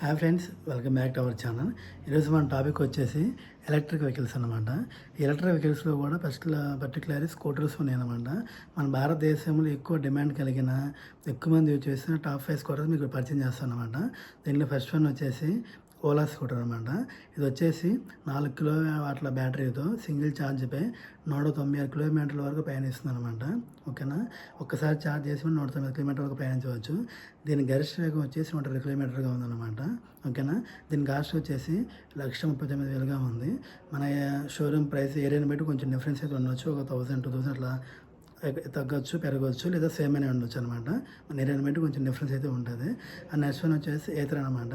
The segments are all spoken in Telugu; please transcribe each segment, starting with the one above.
Hi friends, welcome back to our channel. ఈరోజు మన టాపిక్ వచ్చేసి ఎలక్ట్రిక్ వెహికల్స్ అనమాట. ఎలక్ట్రిక్ వెహికల్స్లో కూడా పర్టికులర్లీ స్కూటర్స్ ఉన్నాయన్నమాట. మన భారతదేశంలో ఎక్కువ డిమాండ్ కలిగిన ఎక్కువ మంది యూజ్ చేసిన టాప్ 5 స్కూటర్స్ మీకు పరిచయం చేస్తాను అనమాట. దీంట్లో ఫస్ట్ వన్ వచ్చేసి ఓలా స్కూటర్ అనమాట. ఇది వచ్చేసి 4 కిలోవాట్ల బ్యాటరీతో సింగిల్ ఛార్జ్పై 196 కిలోమీటర్ల వరకు ప్రయాణిస్తుంది అనమాట. ఓకేనా, ఒక్కసారి ఛార్జ్ చేసి 190 కిలోమీటర్ల వరకు ప్రయాణించవచ్చు. దీని గరిష్ట వేగం వచ్చేసి 120 కిలోమీటర్గా ఉందన్నమాట. ఓకేనా, దీని కాస్ట్ వచ్చేసి 1,39,000గా ఉంది. మన షోరూమ్ ప్రైస్ ఏరియాని బట్టి కొంచెం డిఫరెన్స్ అయితే ఉండొచ్చు. ఒక 1000, 2000 అట్లా తగ్గొచ్చు, పెరగవచ్చు, లేదా సేమ్ అనే ఉండొచ్చు అనమాట. మన ఏరియాని బట్టి కొంచెం డిఫరెన్స్ అయితే ఉంటుంది. అండ్ నెక్స్ట్ వన్ వచ్చేసి A3 అనమాట.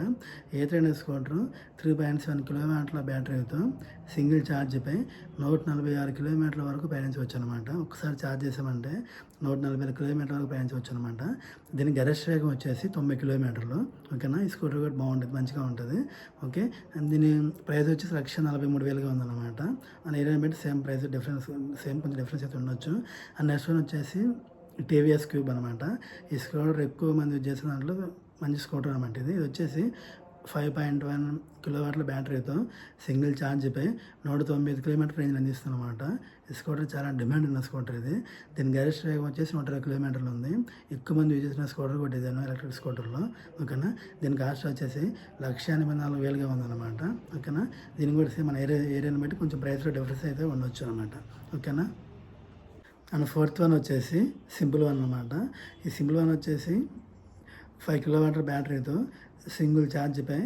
A3 అనే స్కూటర్ 3.7 కిలోమీటర్ల బ్యాటరీతో సింగిల్ ఛార్జ్పై 146 కిలోమీటర్ల వరకు ప్రయాణించవచ్చు అనమాట. ఒకసారి ఛార్జ్ చేసామంటే 145 కిలోమీటర్ల వరకు ప్రయాణించవచ్చు అనమాట. దీని గరిష్ట వేగం వచ్చేసి 90 కిలోమీటర్లు. ఓకేనా, ఈ స్కూటర్ కూడా బాగుంటుంది, మంచిగా ఉంటుంది. ఓకే, దీని ప్రైస్ వచ్చేసి 1,43,000గా ఉందన్నమాట. మన ఏరియాని బట్టి సేమ్ ప్రైస్ కొంచెం డిఫరెన్స్ అయితే ఉండొచ్చు. అండ్ నెక్స్ట్ వన్ వచ్చేసి టీవీఎస్ క్యూబ్ అనమాట. ఈ స్కూటర్ ఎక్కువ మంది యూజ్ చేసిన దాంట్లో మంచి స్కూటర్ అనమాట. ఇది వచ్చేసి 5.1 కిలోవాట్ల బ్యాటరీతో సింగిల్ ఛార్జ్పై 195 కిలోమీటర్ రేంజ్ అందిస్తుంది అనమాట. ఈ స్కూటర్ చాలా డిమాండ్ ఉన్న స్కూటర్ ఇది. దీని గరిష్ట వేగం వచ్చేసి 120 కిలోమీటర్లు ఉంది. ఎక్కువ మంది యూజ్ చేసిన స్కూటర్ కూడా ఇదేను, ఎలక్ట్రిక్ స్కూటర్లో. ఓకేనా, దీని కాస్ట్ వచ్చేసి 1,84,000గా ఉందన్నమాట. ఓకేనా, దీని కూడా మన ఏరియాని బట్టి కొంచెం ప్రైస్లో డిఫరెన్స్ అయితే ఉండొచ్చు అనమాట. ఓకేనా, అండ్ ఫోర్త్ వన్ వచ్చేసి సింపుల్ వన్ అనమాట. ఈ సింపుల్ వన్ వచ్చేసి 5 కిలోమీటర్ బ్యాటరీతో సింగిల్ ఛార్జ్పై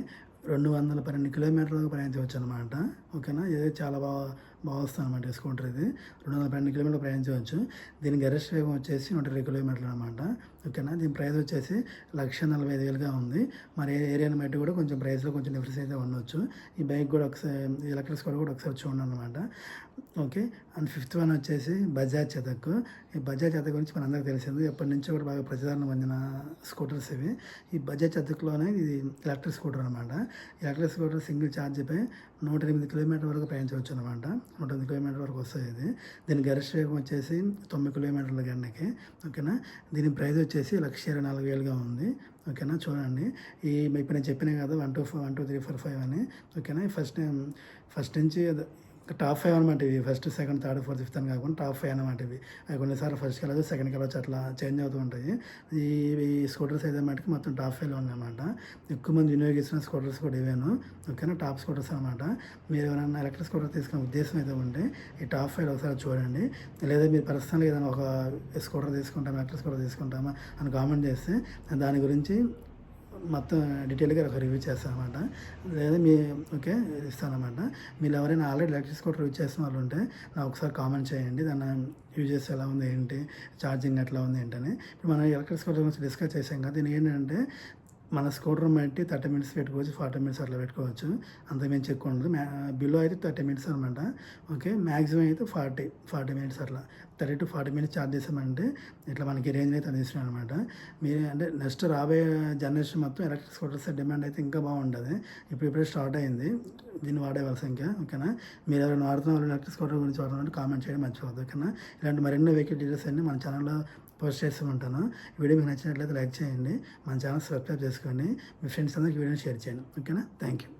212 కిలోమీటర్లకు ప్రయాణించవచ్చు అనమాట. ఓకేనా, ఇది చాలా బాగా వస్తుంది అనమాట. ఈ స్కూటర్ ఇది 212 కిలోమీటర్లు ప్రయాణించవచ్చు. దీని గరిష్ట వేగం వచ్చేసి 120 కిలోమీటర్లు అనమాట. ఓకేనా, దీని ప్రైస్ వచ్చేసి 1,45,000గా ఉంది. మరి ఏరియాని బట్టి కూడా కొంచెం ప్రైస్లో కొంచెం డిఫరెన్స్ అయితే ఉండొచ్చు. ఈ బైక్ కూడా ఒకసారి, ఎలక్ట్రిక్ స్కూటర్ కూడా ఒకసారి చూడండి అనమాట. ఓకే, అండ్ ఫిఫ్త్ వన్ వచ్చేసి బజాజ్ చేతక్. ఈ బజాజ్ చేతక్ గురించి మన అందరికీ తెలిసింది, ఎప్పటి నుంచో కూడా బాగా ప్రచారం పొందిన స్కూటర్స్ ఇవి. ఈ బజాజ్ చేతక్లోనే ఇది ఎలక్ట్రిక్ స్కూటర్ అనమాట. ఎలక్ట్రిక్ స్కూటర్ సింగిల్ ఛార్జ్పై 108 కిలోమీటర్ వరకు ప్రయాణించవచ్చు అనమాట. 108 కిలోమీటర్ వరకు వస్తుంది ఇది. దీని గరిష్ట వేగం వచ్చేసి 9 కిలోమీటర్ల గంటకి. ఓకేనా, దీని ప్రైస్ వచ్చేసి 1,24,000గా ఉంది. ఓకేనా, చూడండి. ఇప్పుడు నేను చెప్పినా కదా 1, 2, 3, 4, 5 అని. ఓకేనా, ఫస్ట్ నుంచి టాప్ 5 అనమాట. ఇవి first, second, third, fourth, fifth అని కాకుండా టాప్ 5 అనమాట. ఇవి కొన్నిసార్లు ఫస్ట్కి వెళ్ళచ్చు, సెకండ్కి వెళ్ళచ్చు, అట్లా చేంజ్ అవుతూ ఉంటాయి. ఈ స్కూటర్స్ అయితే మటుకు మొత్తం టాప్ 5లో ఉన్నాయన్నమాట. ఎక్కువ మంది వినియోగిస్తున్న స్కూటర్స్ కూడా ఇవేను. ఓకేనా, టాప్ స్కూటర్స్ అనమాట. మీరు ఎవరైనా ఎలక్ట్రిక్ స్కూటర్ తీసుకునే ఉద్దేశం అయితే ఉంటే ఈ టాప్ 5 ఒకసారి చూడండి. లేదా మీరు పర్సనల్గా ఏదైనా ఒక స్కూటర్ తీసుకుంటామా, ఎలక్ట్రిక్ స్కూటర్ తీసుకుంటామా అని కామెంట్ చేస్తే దాని గురించి మొత్తం డీటెయిల్గా ఒక రివ్యూ చేస్తానమాట. లేదా ఓకే ఇస్తానమాట. మీరు ఎవరైనా ఆల్రెడీ ఎలక్ట్రిక్ స్కూటర్ యూజ్ చేసిన వాళ్ళు ఉంటే నాకు ఒకసారి కామెంట్ చేయండి. దాన్ని యూజెస్ ఎలా ఉంది ఏంటి, ఛార్జింగ్ ఎట్లా ఉంది ఏంటని. ఇప్పుడు మనం ఎలక్ట్రిక్ స్కూటర్ గురించి డిస్కస్ చేసాం కదా. దీని ఏంటంటే మన స్కూటర్ బట్టి 30 మినిట్స్ పెట్టుకోవచ్చు, 40 మినిట్స్ అట్లా పెట్టుకోవచ్చు. అంత మించి ఎక్కువ ఉండదు. బిలో అయితే 30 మినిట్స్ అనమాట. ఓకే, మ్యాక్సిమం అయితే 40 మినిట్స్ అట్లా 30 to 40 మినిట్స్ ఛార్జ్ చేసామంటే ఇట్లా మనకి రేంజ్ అయితే అందిస్తున్నాయి అనమాట. మీరు అంటే నెక్స్ట్ రాబోయే జనరేషన్ మొత్తం ఎలక్ట్రిక్ స్కూటర్స్ డిమాండ్ అయితే ఇంకా బాగుంటుంది. ఇప్పుడే స్టార్ట్ అయింది దీన్ని వాడే వాళ్ళ సంఖ్య. ఓకేనా, మీరు ఎవరైనా వాడుతున్న వాళ్ళు ఎలక్ట్రిక్ స్కూటర్ గురించి వాడుతున్నట్టు కామెంట్ చేయడం మర్చిపోద్దు. ఓకేనా, ఇలాంటి మరెన్నో వెహికల్ డీటెయిల్స్ అన్ని మన ఛానల్లో పోస్ట్ చేస్తూ ఉంటాను. వీడియో మీకు నచ్చినట్లయితే లైక్ చేయండి, మన ఛానల్ సబ్స్క్రైబ్ చేసుకోండి, మీ ఫ్రెండ్స్ అందరికీ వీడియోని షేర్ చేయండి. ఓకేనా, థ్యాంక్ యూ.